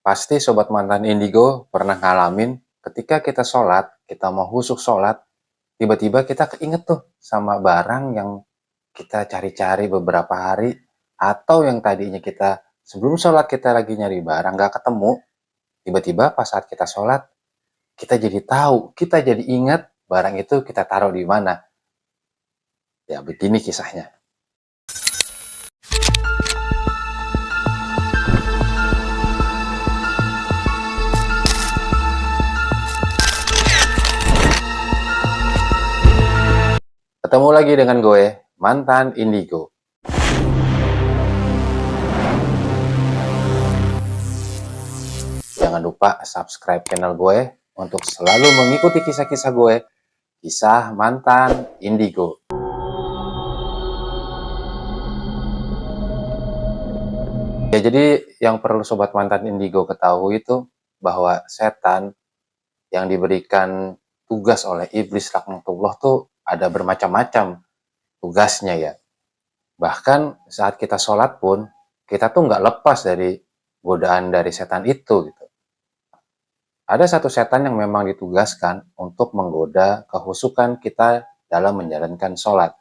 Pasti sobat mantan indigo pernah ngalamin ketika kita sholat, kita mau husuk sholat, tiba-tiba kita keinget tuh sama barang yang kita cari-cari beberapa hari, atau yang tadinya kita sebelum sholat kita lagi nyari barang gak ketemu, tiba-tiba pas saat kita sholat, kita jadi tahu, kita jadi ingat barang itu kita taruh di mana. Ya begini kisahnya. Ketemu lagi dengan gue, Mantan Indigo. Jangan lupa subscribe channel gue untuk selalu mengikuti kisah-kisah gue, kisah Mantan Indigo. Ya, jadi yang perlu sobat mantan indigo ketahui itu bahwa setan yang diberikan tugas oleh iblis laknatullah tuh ada bermacam-macam tugasnya ya. Bahkan saat kita sholat pun kita tuh nggak lepas dari godaan dari setan itu gitu. Ada satu setan yang memang ditugaskan untuk menggoda kehusukan kita dalam menjalankan sholat.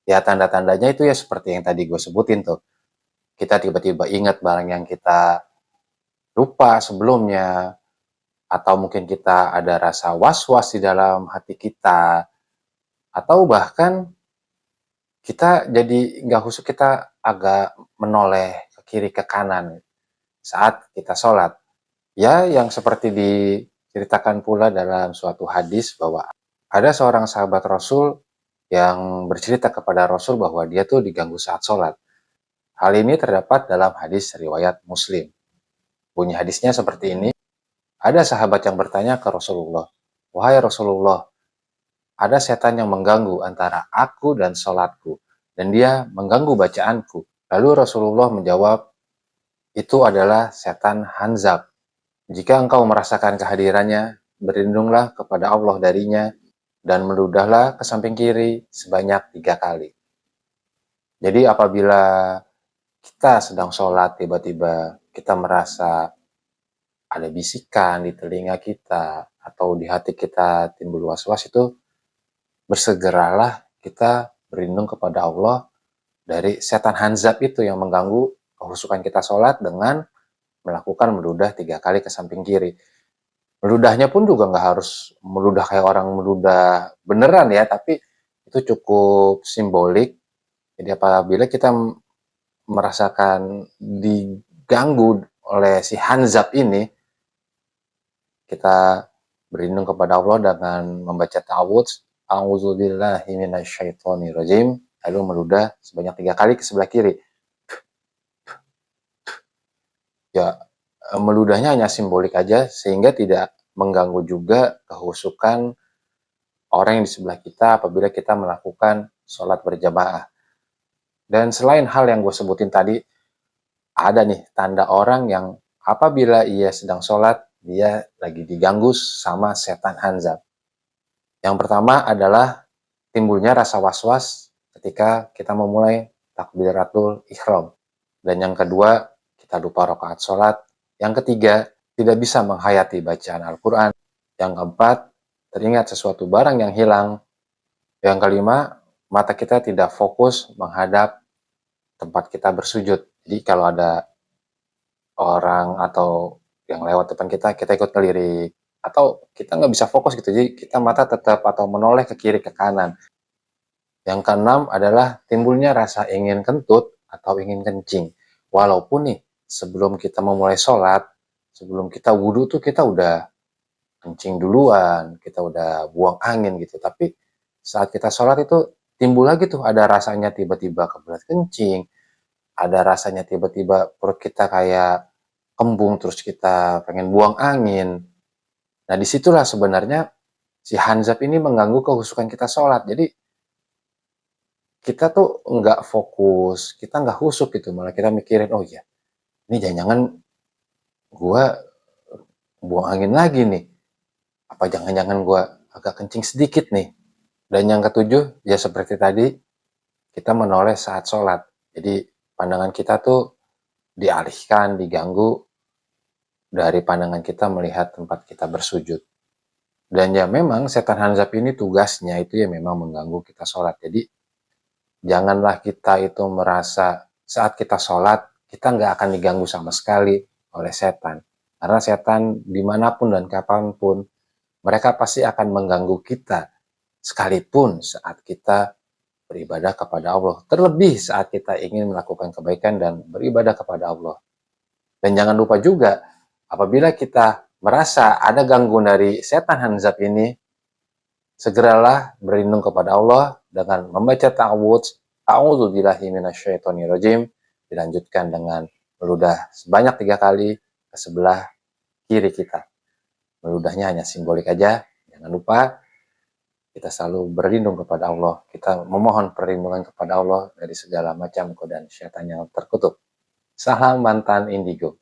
Ya tanda-tandanya itu ya seperti yang tadi gue sebutin tuh. Kita tiba-tiba ingat barang yang kita lupa sebelumnya, atau mungkin kita ada rasa was-was di dalam hati kita, atau bahkan kita jadi nggak khusyuk, kita agak menoleh ke kiri ke kanan saat kita sholat. Ya, yang seperti diceritakan pula dalam suatu hadis bahwa ada seorang sahabat Rasul yang bercerita kepada Rasul bahwa dia tuh diganggu saat sholat. Hal ini terdapat dalam hadis riwayat Muslim. Bunyi hadisnya seperti ini. Ada sahabat yang bertanya ke Rasulullah, "Wahai Rasulullah, ada setan yang mengganggu antara aku dan sholatku, dan dia mengganggu bacaanku." Lalu Rasulullah menjawab, "Itu adalah setan Hanzab. Jika engkau merasakan kehadirannya, berlindunglah kepada Allah darinya, dan meludahlah ke samping kiri sebanyak 3 kali." Jadi apabila kita sedang sholat, tiba-tiba kita merasa ada bisikan di telinga kita, atau di hati kita timbul was-was, itu bersegeralah kita berlindung kepada Allah dari setan Hanzab itu yang mengganggu kehusukan kita sholat dengan melakukan meludah 3 kali ke samping kiri. Meludahnya pun juga nggak harus meludah kayak orang meludah beneran ya, tapi itu cukup simbolik. Jadi apabila kita merasakan diganggu oleh si Hanzab ini, kita berlindung kepada Allah dengan membaca ta'awudz, a'udzubillahi minasyaitonirrajim, lalu meludah sebanyak 3 kali ke sebelah kiri. Ya, meludahnya hanya simbolik aja sehingga tidak mengganggu juga kehusukan orang yang di sebelah kita apabila kita melakukan sholat berjamaah. Dan selain hal yang gue sebutin tadi, ada nih tanda orang yang apabila ia sedang sholat, dia lagi diganggu sama setan Hanzab. Yang pertama adalah timbulnya rasa was-was ketika kita memulai takbiratul ihram. Dan yang kedua, kita lupa rakaat sholat. Yang ketiga, tidak bisa menghayati bacaan Al-Quran. Yang keempat, teringat sesuatu barang yang hilang. Yang kelima, mata kita tidak fokus menghadap tempat kita bersujud. Jadi kalau ada orang atau yang lewat depan kita, kita ikut ngelirik. Atau kita nggak bisa fokus gitu, jadi kita mata tetap atau menoleh ke kiri ke kanan. Yang keenam adalah timbulnya rasa ingin kentut atau ingin kencing. Walaupun nih, sebelum kita memulai sholat, sebelum kita wudhu tuh kita udah kencing duluan, kita udah buang angin gitu. Tapi saat kita sholat itu timbul lagi tuh, ada rasanya tiba-tiba kebelet kencing, ada rasanya tiba-tiba perut kita kayak kembung, terus kita pengen buang angin. Nah disitulah sebenarnya si Hanzab ini mengganggu kehusukan kita sholat. Jadi kita tuh nggak fokus, kita nggak husuk gitu, malah kita mikirin, oh iya, ini jangan-jangan gue buang angin lagi nih, apa jangan-jangan gue agak kencing sedikit nih. Dan yang ketujuh, ya seperti tadi, kita menoleh saat sholat. Jadi pandangan kita tuh dialihkan, diganggu dari pandangan kita melihat tempat kita bersujud. Dan ya memang setan hanzab ini tugasnya itu ya memang mengganggu kita sholat. Jadi janganlah kita itu merasa saat kita sholat, kita nggak akan diganggu sama sekali oleh setan. Karena setan dimanapun dan kapanpun, mereka pasti akan mengganggu kita. Sekalipun saat kita beribadah kepada Allah. Terlebih saat kita ingin melakukan kebaikan dan beribadah kepada Allah. Dan jangan lupa juga, apabila kita merasa ada gangguan dari setan hanzab ini, segeralah berlindung kepada Allah dengan membaca ta'awudz, a'udzubillahi minasyaitonirrajim, dilanjutkan dengan meludah sebanyak 3 kali ke sebelah kiri kita. Meludahnya hanya simbolik aja, jangan lupa kita selalu berlindung kepada Allah. Kita memohon perlindungan kepada Allah dari segala macam godaan syaitan yang terkutuk. Salam mantan indigo.